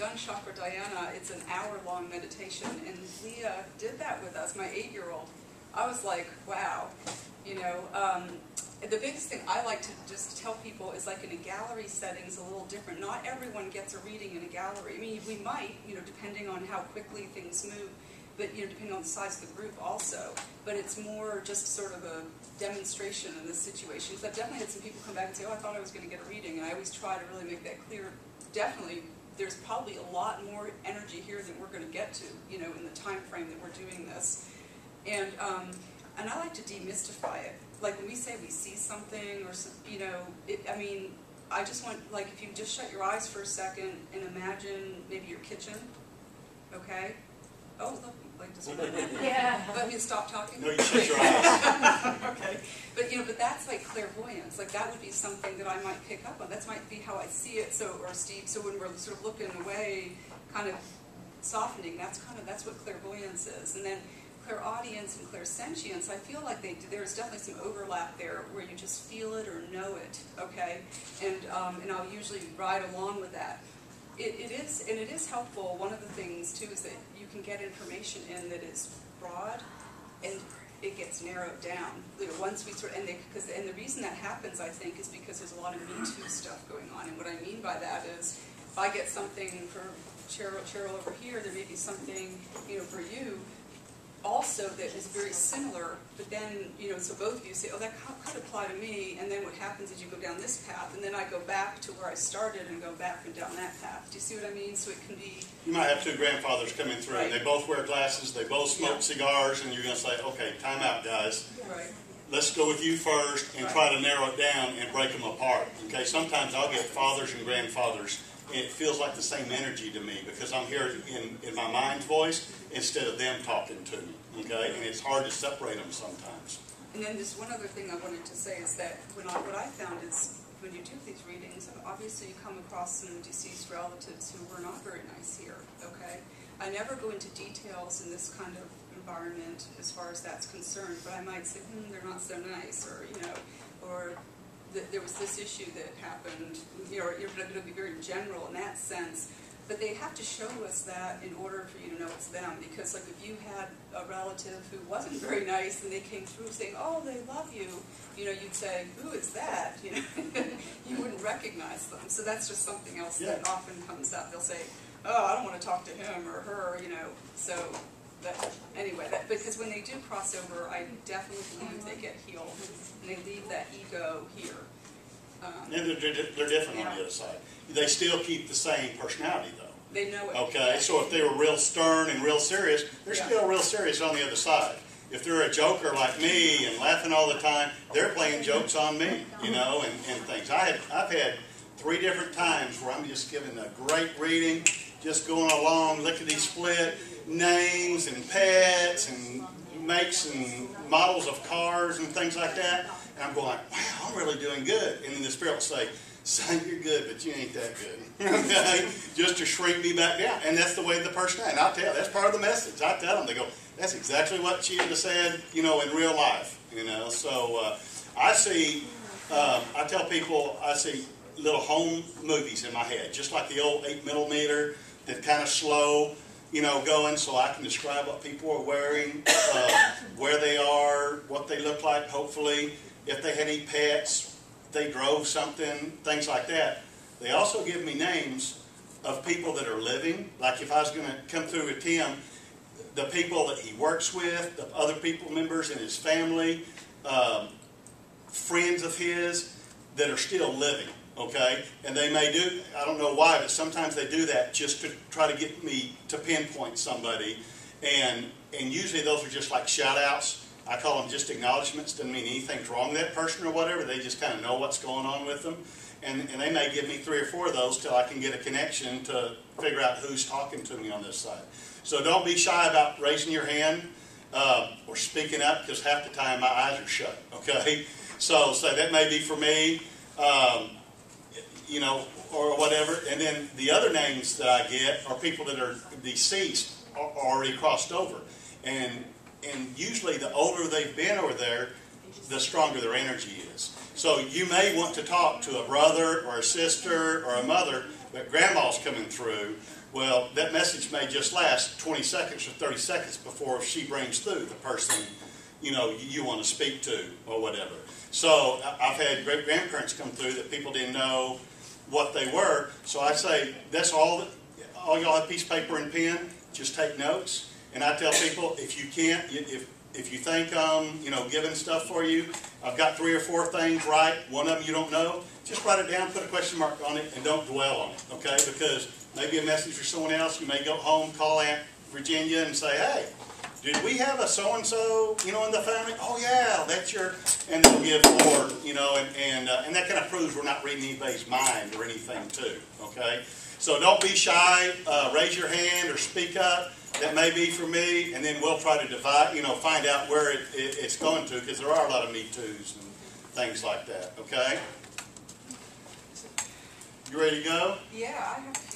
done Chakra Dhyana, it's an hour-long meditation, and Leah did that with us, my 8-year-old. I was like, wow, you know. The biggest thing I like to just tell people is, like, in a gallery setting is a little different. Not everyone gets a reading in a gallery. I mean, we might, you know, depending on how quickly things move, but, you know, depending on the size of the group also. But it's more just sort of a demonstration in this situation. So I've definitely had some people come back and say, oh, I thought I was going to get a reading. And I always try to really make that clear. Definitely, there's probably a lot more energy here than we're going to get to, you know, in the time frame that we're doing this. And I like to demystify it. Like when we say we see something, or you know, I mean, I just want, like, if you just shut your eyes for a second and imagine maybe your kitchen, okay? Oh, look, like, does yeah. Let me stop talking. No, you shut your eyes. Okay, but you know, but that's like clairvoyance. Like that would be something that I might pick up on. That might be how I see it. So, or Steve. So when we're sort of looking away, kind of softening, that's what clairvoyance is. And then clairaudience and clairsentience, I feel like there's definitely some overlap there where you just feel it or know it, okay? And I'll usually ride along with that. It is helpful. One of the things too is that you can get information in that is broad, and it gets narrowed down. You know, once we sort of, and the reason that happens, I think, is because there's a lot of Me Too stuff going on. And what I mean by that is, if I get something for Cheryl over here, there may be something, you know, for you also that is very similar, but then, you know, so both of you say, oh, that could apply to me, and then what happens is you go down this path, and then I go back to where I started and go back and down that path. Do you see what I mean? So it can be... You might have two grandfathers coming through, right. And they both wear glasses, they both smoke cigars, and you're going to say, okay, time out, guys. Right. Let's go with you first and try to narrow it down and break them apart. Okay, sometimes I'll get fathers and grandfathers, and it feels like the same energy to me because I'm here in my mind's voice instead of them talking to me. Okay, and it's hard to separate them sometimes. And then just one other thing I wanted to say is that what I found is when you do these readings, obviously you come across some deceased relatives who were not very nice here. Okay, I never go into details in this kind of environment as far as that's concerned, but I might say, they're not so nice, or you know, or there was this issue that happened. You know, it'll be very general in that sense. But they have to show us that in order for you to know it's them. Because like if you had a relative who wasn't very nice and they came through saying, oh, they love you, you know, you'd say, who is that? You know, you wouldn't recognize them. So that's just something else that often comes up. They'll say, oh, I don't want to talk to him or her, you know. So anyway, because when they do cross over, I definitely believe they get healed and they leave that ego here. And they're different on the other side. They still keep the same personality, though. They know it. Okay, so if they were real stern and real serious, they're still real serious on the other side. If they're a joker like me and laughing all the time, they're playing jokes on me, you know, and things. I've had 3 different times where I'm just giving a great reading, just going along, lickety-split, names and pets and makes and models of cars and things like that. And I'm going like, wow, I'm really doing good. And then the Spirit will say, son, you're good, but you ain't that good. Okay? Just to shrink me back down. And that's the way the person is. And I'll tell, that's part of the message. I tell them, they go, that's exactly what she would have said, you know, in real life. You know, so I see, I tell people, I see little home movies in my head, just like the old 8mm that kind of slow, you know, going, so I can describe what people are wearing, where they are, what they look like, hopefully, if they had any pets, they drove something, things like that. They also give me names of people that are living. Like if I was going to come through with Tim, the people that he works with, the other people, members in his family, friends of his that are still living, okay? And they may do, I don't know why, but sometimes they do that just to try to get me to pinpoint somebody. And usually those are just like shout-outs. I call them just acknowledgments. Doesn't mean anything's wrong with that person or whatever. They just kind of know what's going on with them. And they may give me 3 or 4 of those till I can get a connection to figure out who's talking to me on this side. So don't be shy about raising your hand or speaking up, because half the time my eyes are shut, okay? So that may be for me, you know, or whatever. And then the other names that I get are people that are deceased or already crossed over. And usually the older they've been over there, the stronger their energy is. So you may want to talk to a brother or a sister or a mother but grandma's coming through. Well, that message may just last 20 seconds or 30 seconds before she brings through the person, you want to speak to or whatever. So I've had great grandparents come through that people didn't know what they were. So I say, that's all y'all have piece of paper and pen, just take notes. And I tell people, if you can't, if you think giving stuff for you, I've got 3 or 4 things right, one of them you don't know, just write it down, put a question mark on it, and don't dwell on it, okay? Because maybe a message for someone else, you may go home, call Aunt Virginia and say, hey, did we have a so-and-so, in the family? Oh yeah, that's your, and they'll give 4, and that kind of proves we're not reading anybody's mind or anything too, okay? So don't be shy, raise your hand or speak up. That may be for me, and then we'll try to divide, find out where it's going to, because there are a lot of me toos and things like that, okay? You ready to go? Yeah, I have